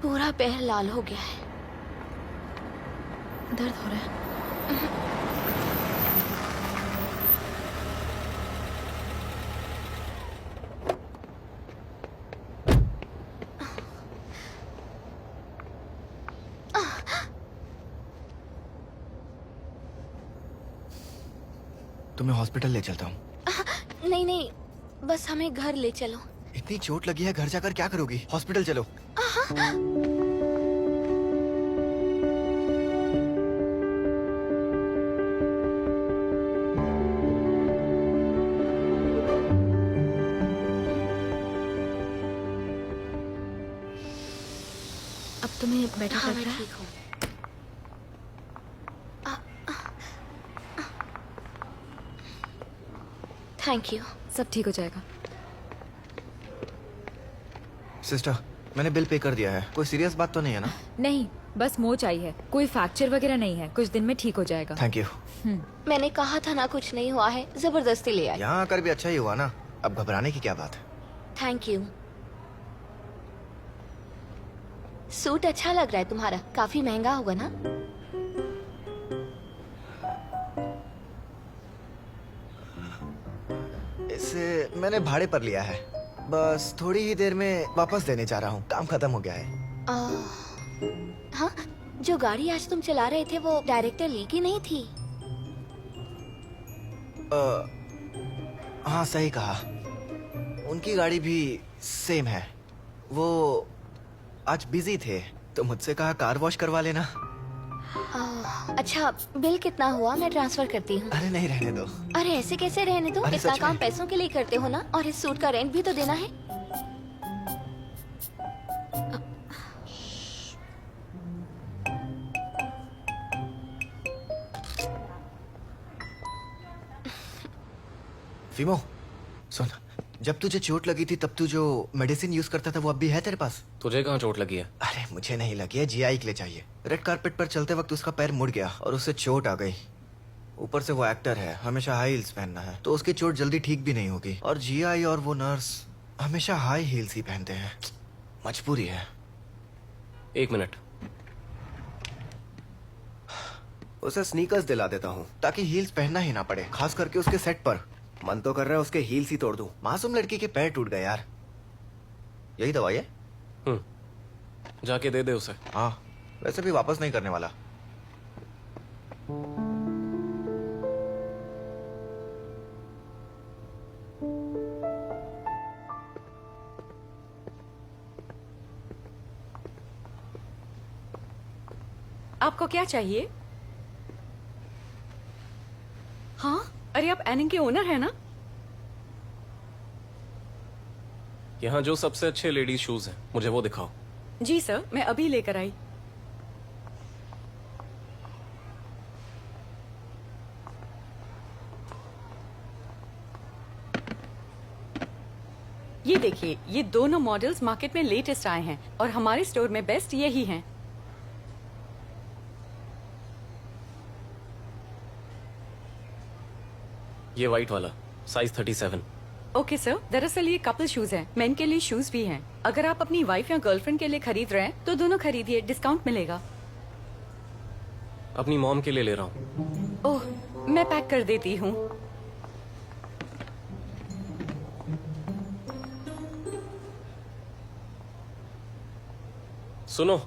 पूरा पैर लाल हो गया है। दर्द हो रहा है। तुम्हें हॉस्पिटल ले चलता हूँ। नहीं नहीं, बस हमें घर ले चलो। इतनी चोट लगी है, घर जाकर क्या करोगी? हॉस्पिटल चलो। अब तुम्हें बेटर लग रहा है? ठीक हूँ। Thank you. सब ठीक हो जाएगा। सिस्टर, मैंने बिल पे कर दिया है। कोई सीरियस बात तो नहीं है ना? नहीं, बस मोच आई है, कोई फ्रैक्चर वगैरह नहीं है, कुछ दिन में ठीक हो जाएगा। Thank you. मैंने कहा था ना कुछ नहीं हुआ है, जबरदस्ती ले आई। यहाँ आकर भी अच्छा ही हुआ ना, अब घबराने की क्या बात है। Thank you. सूट अच्छा लग रहा है तुम्हारा, काफी महंगा होगा ना? इसे मैंने भाड़े पर लिया है, बस थोड़ी ही देर में वापस देने जा रहा हूँ। काम खत्म हो गया है। हाँ, जो गाड़ी आज तुम चला रहे थे वो डायरेक्टर ली की नहीं थी? हाँ सही कहा, उनकी गाड़ी भी सेम है। वो आज बिजी थे तो मुझसे कहा कार वॉश करवा लेना। अच्छा, बिल कितना हुआ? मैं ट्रांसफर करती हूँ। अरे नहीं, रहने दो। अरे ऐसे कैसे रहने दो? अरे इतना सच काम में। पैसों के लिए करते हो ना, और इस सूट का रेंट भी तो देना है। फीमो, सुन, जब तुझे चोट लगी थी तब तू जो मेडिसिन यूज करता था वो अब भी है तेरे पास? तुझे कहाँ चोट लगी है? अरे मुझे नहीं लगी है, जीआई के लिए चाहिए। रेड कारपेट पर चलते वक्त उसका पैर मुड़ गया और उससे चोट आ गई। ऊपर से वो एक्टर है, हमेशा हाई हील्स पहनना है, तो उसकी चोट जल्दी ठीक भी नहीं होगी। और जीआई और वो नर्स हमेशा हाई हील्स ही पहनते हैं। मजबूरी है। 1 मिनट। उसे स्नीकर्स दिला देता हूँ ताकि हील्स पहनना ही ना पड़े, खास करके उसके सेट पर। मन तो कर रहा है उसके हील्स ही तोड़ दूं। मासूम लड़की के पैर टूट गए यार। यही दवाई है? जाके दे दे उसे। हाँ, वैसे भी वापस नहीं करने वाला। आपको क्या चाहिए? हाँ, अरे आप एनिंग के ओनर है ना? यहाँ जो सबसे अच्छे लेडीज शूज हैं, मुझे वो दिखाओ। जी सर, मैं अभी लेकर आई। ये देखिए, ये दोनों मॉडल्स मार्केट में लेटेस्ट आए हैं और हमारे स्टोर में बेस्ट यही हैं। ये वाइट वाला, साइज 37। ओके सर, दरअसल ये कपल शूज हैं, मेन के लिए शूज भी हैं। अगर आप अपनी वाइफ या गर्लफ्रेंड के लिए खरीद रहे हैं तो दोनों खरीदिए, डिस्काउंट मिलेगा। अपनी मॉम के लिए ले रहा हूँ। ओह, मैं पैक कर देती हूँ। सुनो,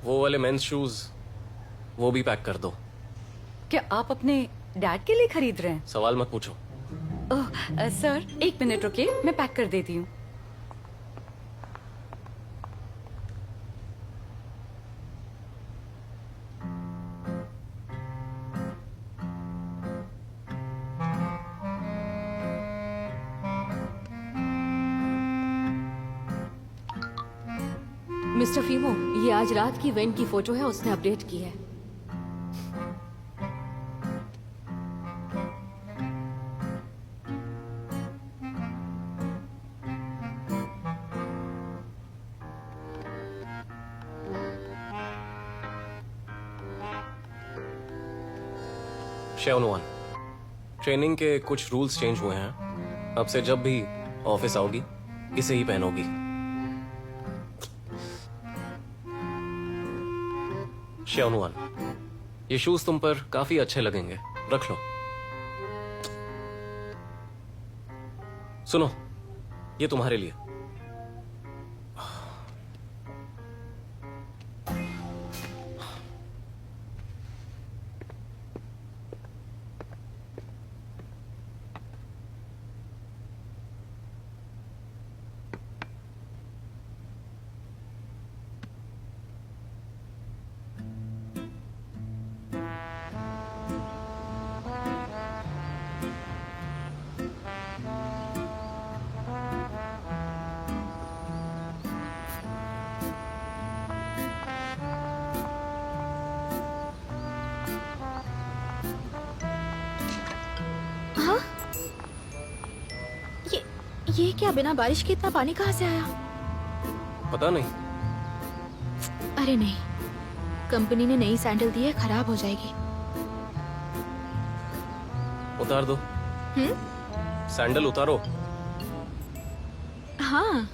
वो वाले मेंस शूज वो भी पैक कर दो। क्या आप अपने डैड के लिए खरीद रहे हैं? सवाल मत पूछो। ओह, सर 1 मिनट रुकिए, मैं पैक कर देती हूँ। मिस्टर फीमो, ये आज रात की वेन की फोटो है, उसने अपडेट की है। शेवन वन, ट्रेनिंग के कुछ रूल्स चेंज हुए हैं। अब से जब भी ऑफिस आओगी इसे ही पहनोगी। श्योनुआन, ये शूज तुम पर काफी अच्छे लगेंगे, रख लो। सुनो, ये तुम्हारे लिए। हाँ, ये क्या, बिना बारिश के इतना पानी कहाँ से आया? पता नहीं। अरे नहीं, कंपनी ने नई सैंडल दी है, खराब हो जाएगी। उतार दो। सैंडल उतारो। हाँ,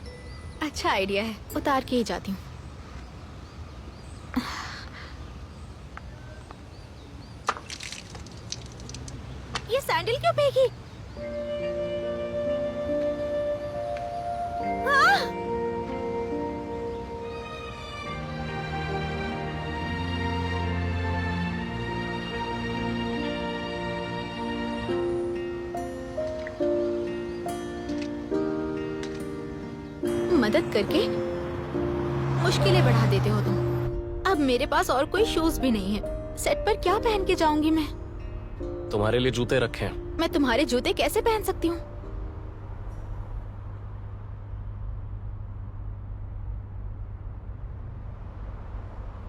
अच्छा आइडिया है, उतार के ही जाती हूँ। ये सैंडल क्यों फेंकी? हाँ! मदद करके मुश्किलें बढ़ा देते हो तुम। अब मेरे पास और कोई शूज भी नहीं है, सेट पर क्या पहन के जाऊंगी मैं? तुम्हारे लिए जूते रखे हैं। मैं तुम्हारे जूते कैसे पहन सकती हूँ?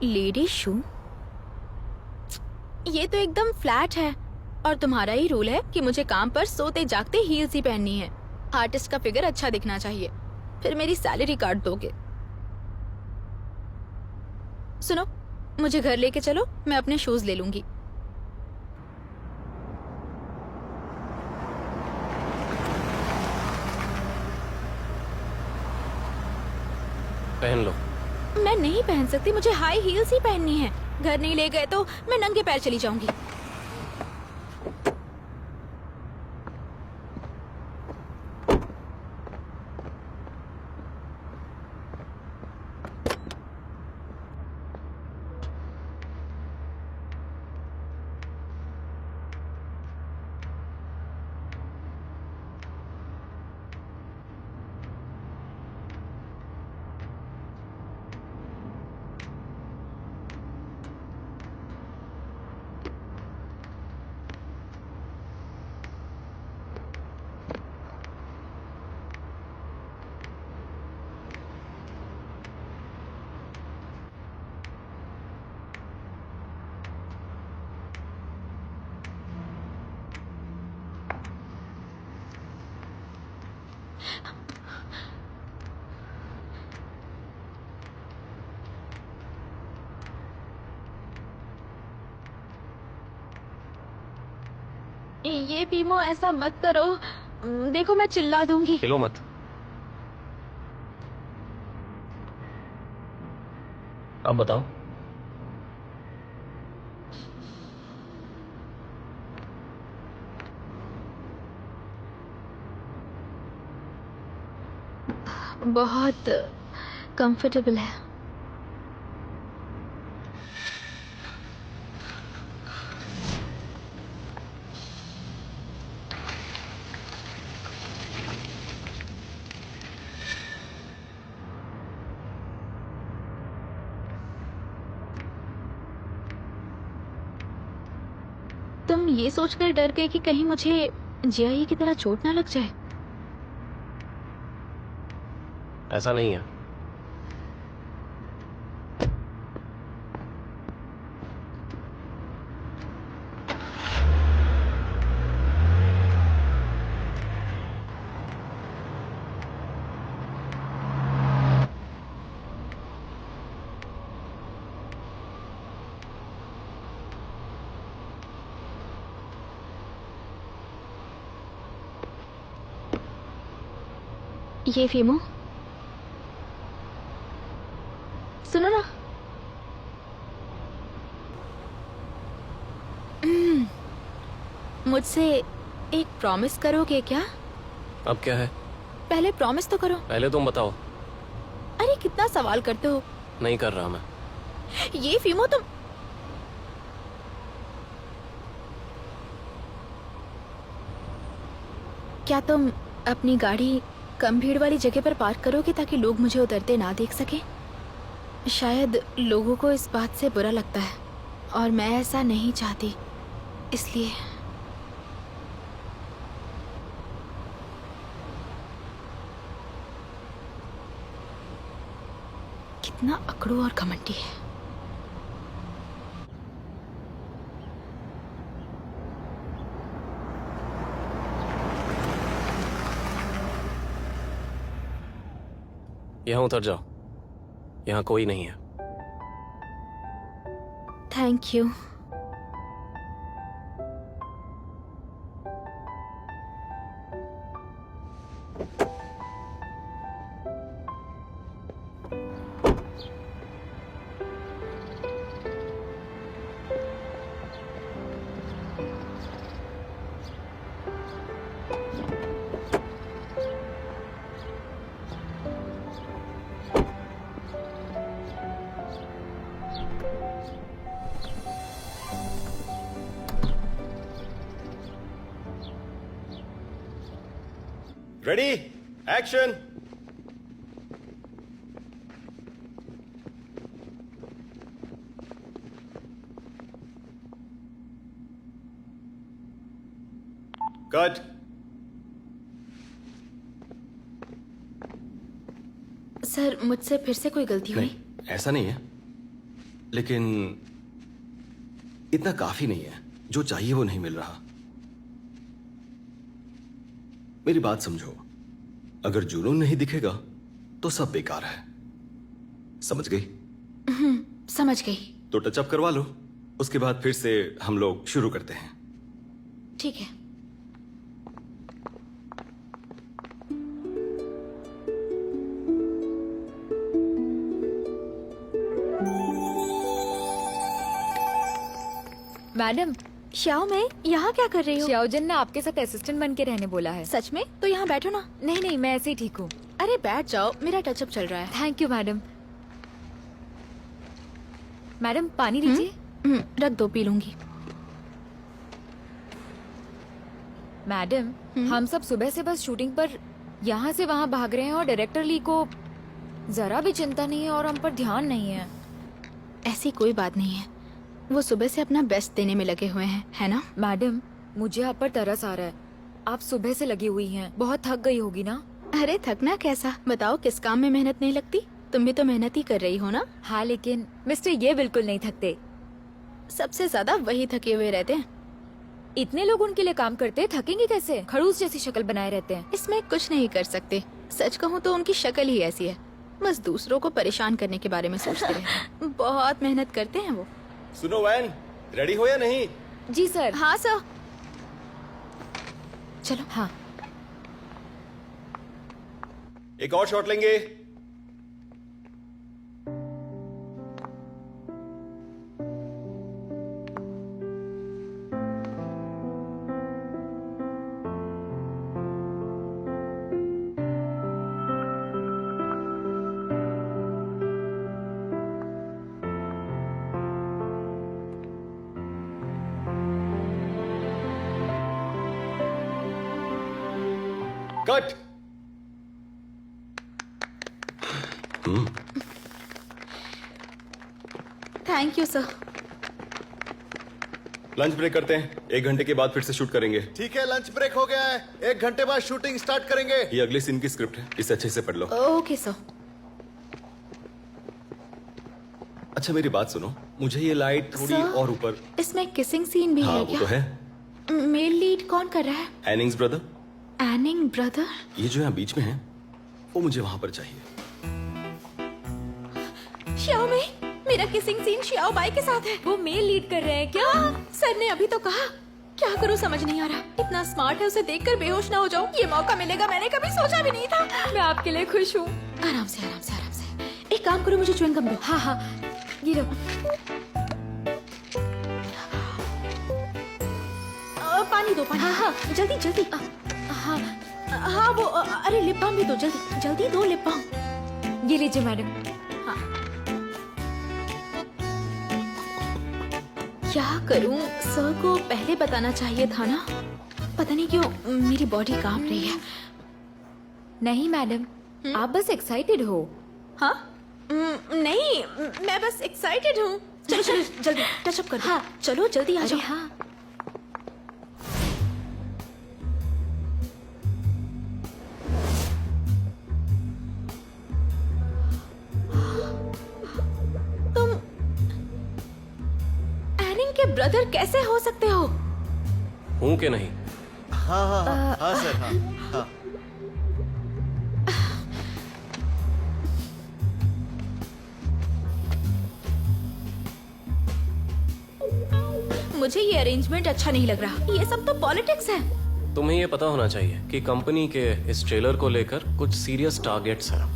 लेडी शू? ये तो एकदम फ्लैट है। और तुम्हारा ही रूल है कि मुझे काम पर सोते जागते हील्स ही पहननी है। आर्टिस्ट का फिगर अच्छा दिखना चाहिए, फिर मेरी सैलरी काट दोगे। सुनो, मुझे घर लेके चलो, मैं अपने शूज ले लूंगी। पहन लो। मैं नहीं पहन सकती, मुझे हाई हील्स ही पहननी है। घर नहीं ले गए तो मैं नंगे पैर चली जाऊंगी। ये बीमो, ऐसा मत करो। देखो मैं चिल्ला दूंगी। हिलो मत। अब बताओ। बहुत कंफर्टेबल है। तुम ये सोचकर डर गए कि कहीं मुझे जियाई की तरह चोट ना लग जाए? ऐसा नहीं है। ये फीमो, सुनो ना। मुझसे एक प्रॉमिस करोगे क्या? अब क्या है? पहले प्रॉमिस तो करो। पहले तुम बताओ। अरे कितना सवाल करते हो। नहीं कर रहा मैं। ये फीमो तुम। क्या तुम अपनी गाड़ी कम भीड़ वाली जगह पर पार्क करोगे ताकि लोग मुझे उतरते ना देख सकें? शायद लोगों को इस बात से बुरा लगता है और मैं ऐसा नहीं चाहती, इसलिए। कितना अकड़ू और घमंडी है। यहाँ उतर जाओ, यहाँ कोई नहीं है। Thank you. Ready, action. Cut. Sir, मुझसे फिर से कोई गलती हुई? नहीं, ऐसा नहीं है, लेकिन इतना काफी नहीं है। जो चाहिए वो नहीं मिल रहा। मेरी बात समझो, अगर जुनून नहीं दिखेगा तो सब बेकार है। समझ गई? समझ गई। तो टचअप करवा लो, उसके बाद फिर से हम लोग शुरू करते हैं। ठीक है। मैडम, श्याओ, मैं यहाँ क्या कर रही हूँ? श्याओजन ने आपके साथ असिस्टेंट बन के रहने बोला है। सच में? तो यहाँ बैठो ना। नहीं नहीं, मैं ऐसे ही ठीक हूँ। अरे बैठ जाओ, मेरा टचअप चल रहा है। Thank you madam. मैडम पानी लीजिए। रख दो, पी लूंगी। मैडम, हम सब सुबह से बस शूटिंग पर यहाँ से वहाँ भाग रहे हैं और डायरेक्टर ली को जरा भी चिंता नहीं है और हम पर ध्यान नहीं है। ऐसी कोई बात नहीं है, वो सुबह से अपना बेस्ट देने में लगे हुए हैं, है ना? मैडम, मुझे आप पर तरस आ रहा है। आप सुबह से लगी हुई हैं, बहुत थक गई होगी ना? अरे थकना कैसा, बताओ किस काम में मेहनत नहीं लगती? तुम भी तो मेहनत ही कर रही हो ना? हाँ, लेकिन मिस्टर ये बिल्कुल नहीं थकते। सबसे ज्यादा वही थके हुए रहते हैं। इतने लोग उनके लिए काम करते हैं, थकेंगे कैसे? खड़ूस जैसी शक्ल बनाए रहते हैं। इसमें कुछ नहीं कर सकते। सच कहूँ तो उनकी शक्ल ही ऐसी है, बस दूसरों को परेशान करने के बारे में सोचते रहते हैं। बहुत मेहनत करते हैं वो। सुनो वैन, रेडी हो या नहीं? जी सर। हाँ सर। चलो। हाँ। एक और शॉट लेंगे। Cut. Thank you sir. Lunch break करते हैं, 1 घंटे के बाद फिर से शूट करेंगे। ठीक है, लंच ब्रेक हो गया है, 1 घंटे बाद शूटिंग स्टार्ट करेंगे। ये अगले सीन की स्क्रिप्ट है, इसे अच्छे से पढ़ लो। Okay sir. अच्छा मेरी बात सुनो, मुझे ये लाइट थोड़ी सर, और ऊपर। इसमें किसिंग सीन भी हाँ है वो क्या? तो है। मेल लीड कौन कर रहा है? एनिंग्स ब्रदर। एनिंग ब्रदर? ये जो यहाँ बीच में है वो मुझे वहां पर चाहिए। श्याओ में मेरा किसिंग सीन श्याओ बाई के साथ है। वो मेल लीड कर रहे हैं क्या? हाँ, सर ने अभी तो कहा क्या करूं समझ नहीं आ रहा। इतना स्मार्ट है, उसे देखकर बेहोश ना हो जाऊं। ये मौका मिलेगा मैंने कभी सोचा भी नहीं था। मैं आपके लिए खुश हूँ। आराम से आराम से आराम से। एक काम करो, मुझे च्युइंगम दो। हाँ हाँ, ये लो। पानी दो, पानी। हाँ हाँ, जल्दी जल्दी। हाँ, हाँ वो अरे लिप बाम भी दो, जल्दी जल्दी दो लिप बाम। ये लीजिए मैडम। क्या करूं, सर को पहले बताना चाहिए था ना। पता नहीं क्यों मेरी बॉडी कांप रही है। नहीं मैडम, आप बस एक्साइटेड हो। हाँ नहीं, मैं बस एक्साइटेड हूँ। चलो चलो जल्दी टचअप कर दो। हाँ। चलो जल्दी आ अरे जाओ। हाँ, तुम एनिंग के ब्रदर कैसे हो सकते हो? हूं कि नहीं? हाँ हाँ हाँ हाँ सर, हाँ हाँ। मुझे ये अरेंजमेंट अच्छा नहीं लग रहा। ये सब तो पॉलिटिक्स है। तुम्हें ये पता होना चाहिए कि कंपनी के इस ट्रेलर को लेकर कुछ सीरियस टारगेट्स हैं।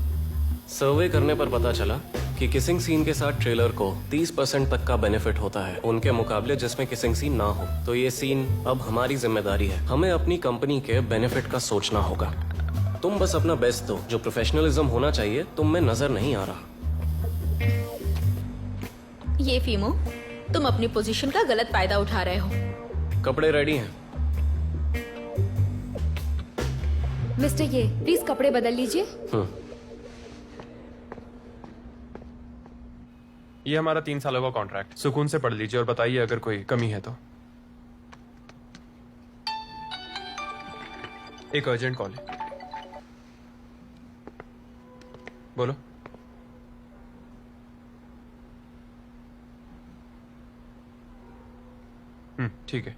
सर्वे करने पर पता चला कि किसिंग सीन के साथ ट्रेलर को 30% तक का बेनिफिट होता है उनके मुकाबले जिसमें किसिंग सीन ना हो। तो ये सीन अब हमारी जिम्मेदारी है। हमें अपनी कंपनी के बेनिफिट का सोचना होगा। तुम बस अपना बेस्ट दो। जो प्रोफेशनलिज्म होना चाहिए तुम में नजर नहीं आ रहा। ये फीमो, तुम अपनी पोजीशन का गलत फायदा उठा रहे हो। कपड़े रेडी हैं? मिस्टर ये प्लीज कपड़े बदल लीजिए। ये हमारा 3 सालों का कॉन्ट्रैक्ट। सुकून से पढ़ लीजिए और बताइए अगर कोई कमी है तो। एक अर्जेंट कॉल है, बोलो। ठीक है।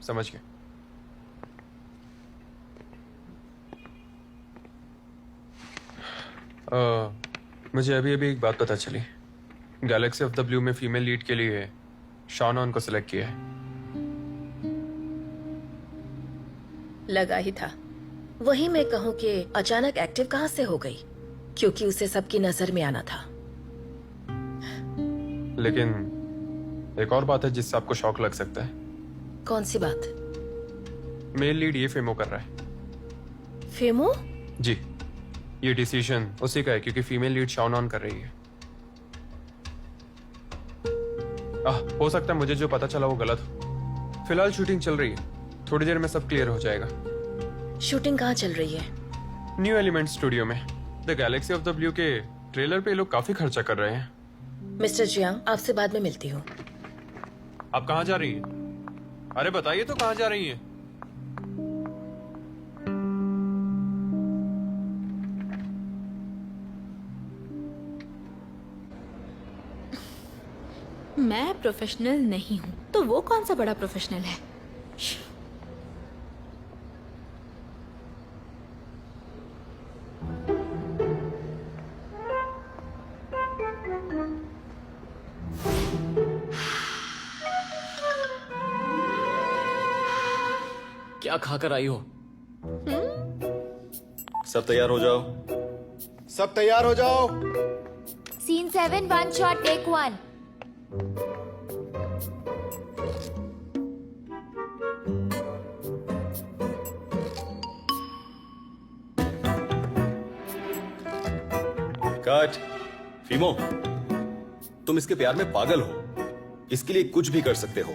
समझ गए। मुझे अभी अभी एक बात पता चली। गैलेक्सी ऑफ द ब्लू में फीमेल लीड के लिए शॉन को सिलेक्ट किया है। लगा ही था। वही मैं कहूँ कि अचानक एक्टिव कहाँ से हो गई, क्योंकि उसे सबकी नजर में आना था। लेकिन एक और बात है जिससे आपको शॉक लग सकता है। कौन सी बात? मेल लीड ये फेमो कर रहा है। फेमो? जी, ये डिसीजन उसी का है क्योंकि फीमेल लीड शाउन ऑन कर रही है। हो सकता है मुझे जो पता चला वो गलत हो। फिलहाल शूटिंग चल रही है, थोड़ी देर में सब क्लियर हो जाएगा। शूटिंग कहाँ चल रही है? न्यू एलिमेंट स्टूडियो में। The Galaxy of the blue के ट्रेलर पे लोग काफी खर्चा कर रहे हैं। मिस्टर जियांग, आपसे बाद में मिलती हूँ। आप कहाँ जा रही हैं? अरे बताइए तो कहाँ जा रही हैं? मैं प्रोफेशनल नहीं हूँ तो वो कौन सा बड़ा प्रोफेशनल है? क्या खाकर आई हो? सब तैयार हो जाओ। सब तैयार हो जाओ। Scene 7, 1 shot, take 1। कट। फीमो, तुम इसके प्यार में पागल हो। इसके लिए कुछ भी कर सकते हो।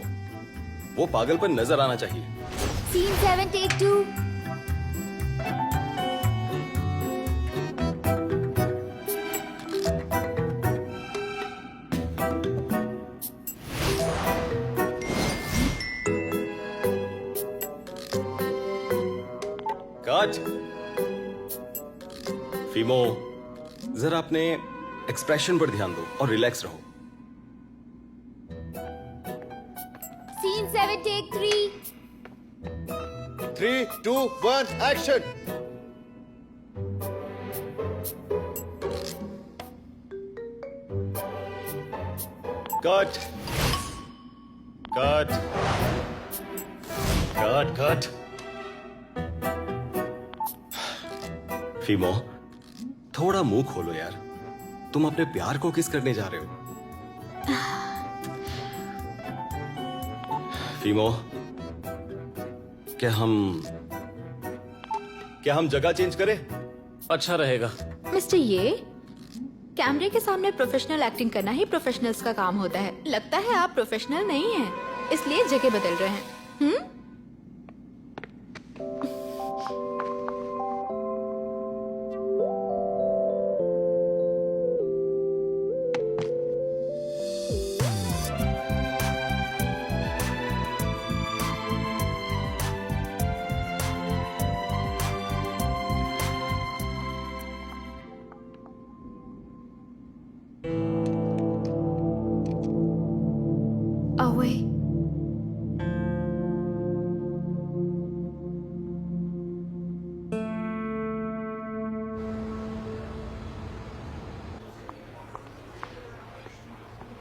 वो पागलपन नजर आना चाहिए। Scene 7, take 2। कट। फीमो, जरा अपने एक्सप्रेशन पर ध्यान दो और रिलैक्स रहो। Scene 7, take 3। 3, 2, 1 action. Cut cut cut cut. फीमो, थोड़ा मुंह खोलो यार। तुम अपने प्यार को किस करने जा रहे हो? फीमो, क्या हम जगह चेंज करें? अच्छा रहेगा। मिस्टर ये कैमरे के सामने प्रोफेशनल एक्टिंग करना ही प्रोफेशनल्स का काम होता है। लगता है आप प्रोफेशनल नहीं हैं, इसलिए जगह बदल रहे हैं। Away.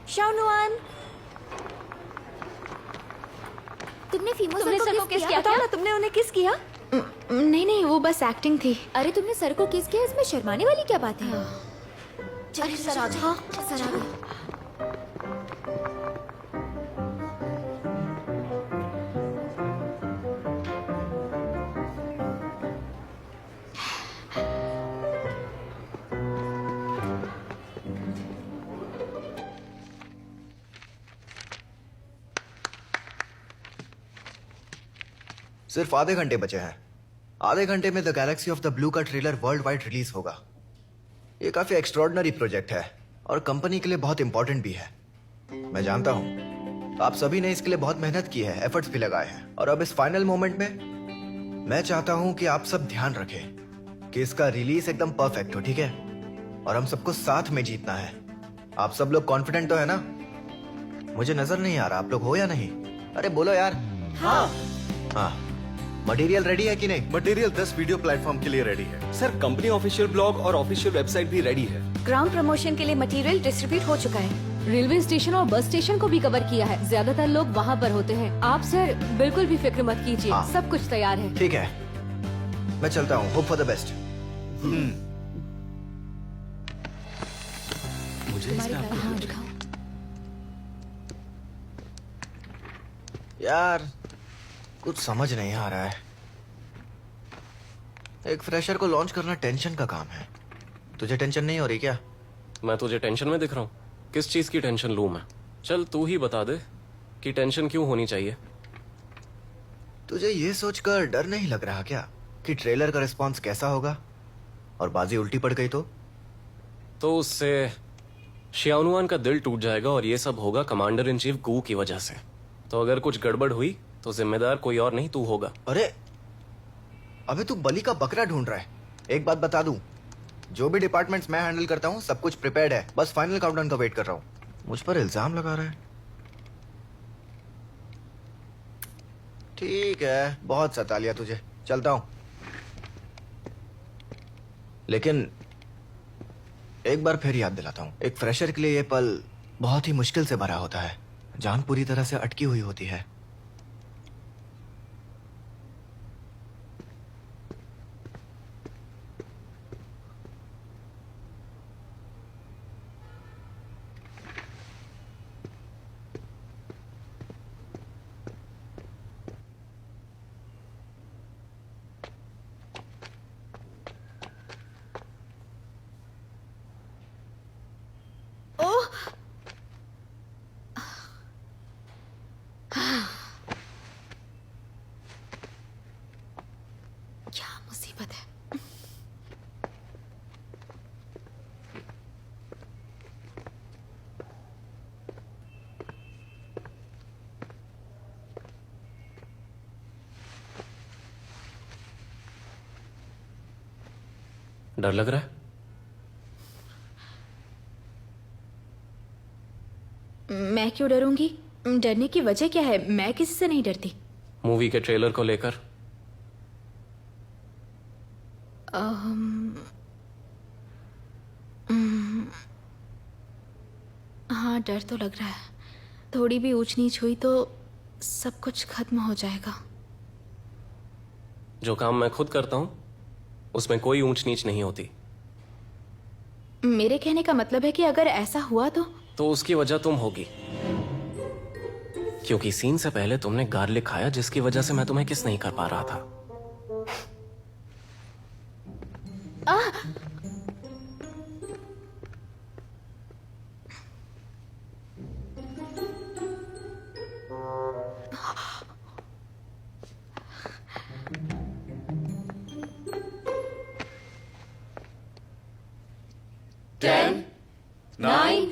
शानुआन, तुमने फीमो तुमने सर को किस किया? बताओ ना, तुमने उन्हें किस किया? नहीं, वो बस एक्टिंग थी। अरे तुमने सर को किस किया? इसमें शर्माने वाली क्या बात है? चलिए सर आ गए। सर आ गए। सिर्फ आधे घंटे बचे हैं। आधे घंटे में the Galaxy of the blue का ट्रेलर वर्ल्ड वाइड रिलीज होगा। ये काफी एक्स्ट्रॉर्डनरी प्रोजेक्ट है और कंपनी के लिए बहुत इंपॉर्टेंट भी है। मैं जानता हूं आप सभी ने इसके लिए बहुत मेहनत की है, एफर्ट्स भी लगाए हैं, और अब इस फाइनल मोमेंट में मैं चाहता हूं कि आप सब ध्यान रखें कि इसका रिलीज एकदम परफेक्ट हो, ठीक है? और हम सबको साथ में जीतना है। आप सब लोग कॉन्फिडेंट तो है ना? मुझे नजर नहीं आ रहा आप लोग हो या नहीं। अरे बोलो यार। हाँ। मटेरियल रेडी है कि नहीं? मटेरियल 10 वीडियो प्लेटफॉर्म के लिए रेडी है। सर, कंपनी ऑफिशियल ब्लॉग और ऑफिशियल वेबसाइट भी रेडी है। ग्राउंड प्रमोशन के लिए मटेरियल डिस्ट्रीब्यूट हो चुका है। रेलवे स्टेशन और बस स्टेशन को भी कवर किया है। ज्यादातर लोग वहाँ पर होते हैं। आप सर बिल्कुल भी फिक्र मत कीजिए, हाँ। सब कुछ तैयार है। ठीक है, मैं चलता हूँ। Hope for the best. मुझे यार कुछ समझ नहीं आ रहा है। एक फ्रेशर को लॉन्च करना टेंशन का काम है। तुझे टेंशन नहीं हो रही क्या? मैं तुझे टेंशन में दिख रहा हूँ? किस चीज की टेंशन लूं मैं? चल तू ही बता दे कि टेंशन क्यों होनी चाहिए। तुझे ये सोचकर डर नहीं लग रहा क्या कि ट्रेलर का रिस्पॉन्स कैसा होगा और बाजी उल्टी पड़ गई तो उससे शियानुआन का दिल टूट जाएगा और ये सब होगा कमांडर इन चीफ गू की वजह से। तो अगर कुछ गड़बड़ हुई तो जिम्मेदार कोई और नहीं, तू होगा। अरे अबे तू बलि का बकरा ढूंढ रहा है। एक बात बता दूं, जो भी डिपार्टमेंट्स मैं हैंडल करता हूं सब कुछ प्रिपेयर्ड है। बस फाइनल काउंटडाउन का वेट कर रहा हूं। मुझ पर इल्जाम लगा रहा है। ठीक है, बहुत सता लिया तुझे, चलता हूं। लेकिन एक बार फिर याद दिलाता हूं, एक फ्रेशर के लिए ये पल बहुत ही मुश्किल से भरा होता है। जान पूरी तरह से अटकी हुई होती है। क्या मुसीबत है। डर लग रहा है? मैं क्यों डरूंगी? डरने की वजह क्या है? मैं किसी से नहीं डरती। मूवी के ट्रेलर को लेकर? हाँ, डर तो लग रहा है। थोड़ी भी ऊंच नीच हुई तो सब कुछ खत्म हो जाएगा। जो काम मैं खुद करता हूं उसमें कोई ऊंच नीच नहीं होती। मेरे कहने का मतलब है कि अगर ऐसा हुआ तो उसकी वजह तुम होगी, क्योंकि सीन से पहले तुमने गार्लिक खाया जिसकी वजह से मैं तुम्हें किस नहीं कर पा रहा था। Nine,